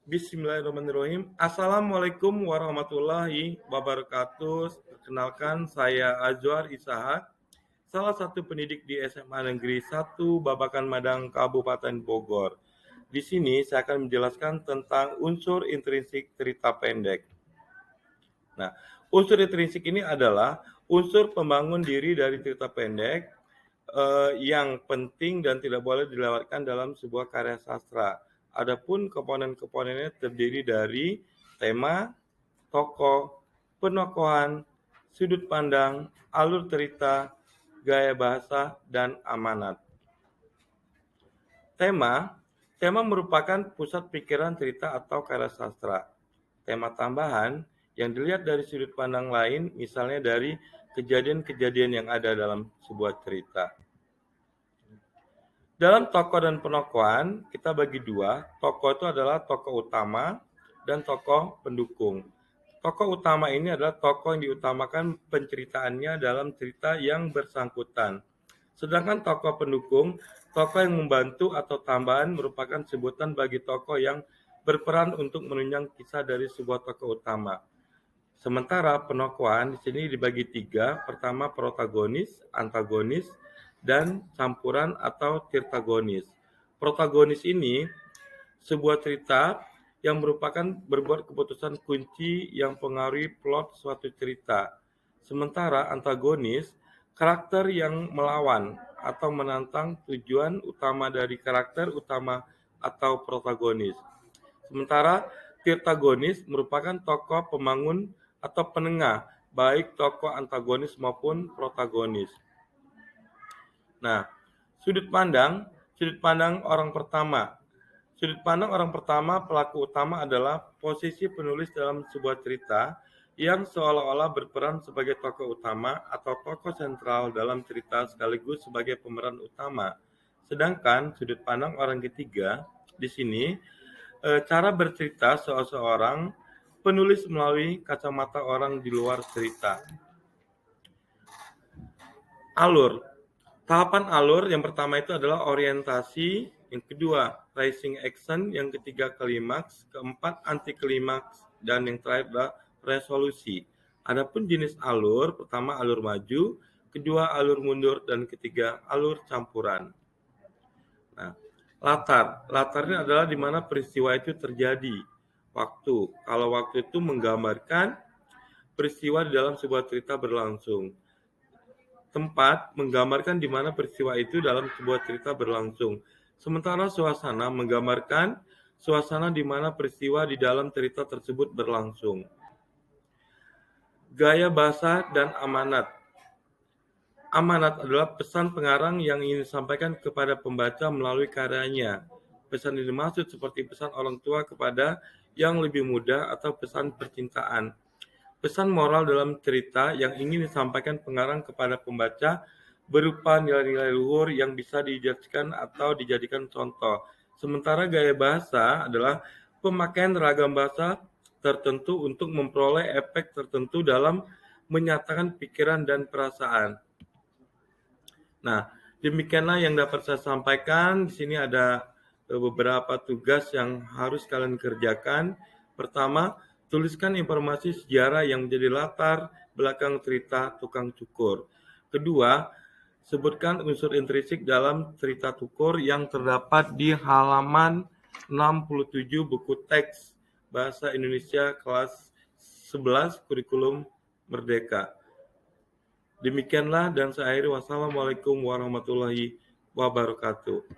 Bismillahirrahmanirrahim. Assalamualaikum warahmatullahi wabarakatuh. Perkenalkan, saya Azwar Ishak, salah satu pendidik di SMA Negeri 1 Babakan Madang, Kabupaten Bogor. Di sini saya akan menjelaskan tentang unsur intrinsik cerita pendek. Nah, unsur intrinsik ini adalah unsur pembangun diri dari cerita pendek yang penting dan tidak boleh dilewatkan dalam sebuah karya sastra. Adapun komponen-komponennya terdiri dari tema, tokoh, penokohan, sudut pandang, alur cerita, gaya bahasa, dan amanat. Tema merupakan pusat pikiran cerita atau karya sastra. Tema tambahan yang dilihat dari sudut pandang lain, misalnya dari kejadian-kejadian yang ada dalam sebuah cerita. Dalam tokoh dan penokohan, kita bagi dua. Tokoh itu adalah tokoh utama dan tokoh pendukung. Tokoh utama ini adalah tokoh yang diutamakan penceritaannya dalam cerita yang bersangkutan. Sedangkan tokoh pendukung, tokoh yang membantu atau tambahan merupakan sebutan bagi tokoh yang berperan untuk menunjang kisah dari sebuah tokoh utama. Sementara penokohan di sini dibagi tiga. Pertama, protagonis, antagonis, dan campuran atau tirtagonis. Protagonis ini sebuah cerita yang merupakan berbuat keputusan kunci yang pengaruhi plot suatu cerita. Sementara antagonis, karakter yang melawan atau menantang tujuan utama dari karakter utama atau protagonis. Sementara tirtagonis merupakan tokoh pemangun atau penengah, baik tokoh antagonis maupun protagonis. Nah, sudut pandang orang pertama. Sudut pandang orang pertama, pelaku utama adalah posisi penulis dalam sebuah cerita yang seolah-olah berperan sebagai tokoh utama atau tokoh sentral dalam cerita sekaligus sebagai pemeran utama. Sedangkan sudut pandang orang ketiga di sini cara bercerita seseorang penulis melalui kacamata orang di luar cerita. Alur. Tahapan alur yang pertama itu adalah orientasi, yang kedua rising action, yang ketiga klimaks, keempat anti klimaks, dan yang terakhir adalah resolusi. Adapun jenis alur, pertama alur maju, kedua alur mundur, dan ketiga alur campuran. Nah, latarnya adalah di mana peristiwa itu terjadi. Waktu, kalau waktu itu menggambarkan peristiwa di dalam sebuah cerita berlangsung. Tempat menggambarkan di mana peristiwa itu dalam sebuah cerita berlangsung. Sementara suasana menggambarkan suasana di mana peristiwa di dalam cerita tersebut berlangsung. Gaya bahasa dan amanat. Amanat adalah pesan pengarang yang ingin disampaikan kepada pembaca melalui karyanya. Pesan ini dimaksud seperti pesan orang tua kepada yang lebih muda atau pesan percintaan. Pesan moral dalam cerita yang ingin disampaikan pengarang kepada pembaca berupa nilai-nilai luhur yang bisa dijadikan atau dijadikan contoh. Sementara gaya bahasa adalah pemakaian ragam bahasa tertentu untuk memperoleh efek tertentu dalam menyatakan pikiran dan perasaan. Nah, demikianlah yang dapat saya sampaikan. Di sini ada beberapa tugas yang harus kalian kerjakan. Pertama, tuliskan informasi sejarah yang menjadi latar belakang cerita tukang cukur. Kedua, sebutkan unsur intrinsik dalam cerita cukur yang terdapat di halaman 67 buku teks Bahasa Indonesia kelas 11 kurikulum Merdeka. Demikianlah dan saya akhiri. Wassalamualaikum warahmatullahi wabarakatuh.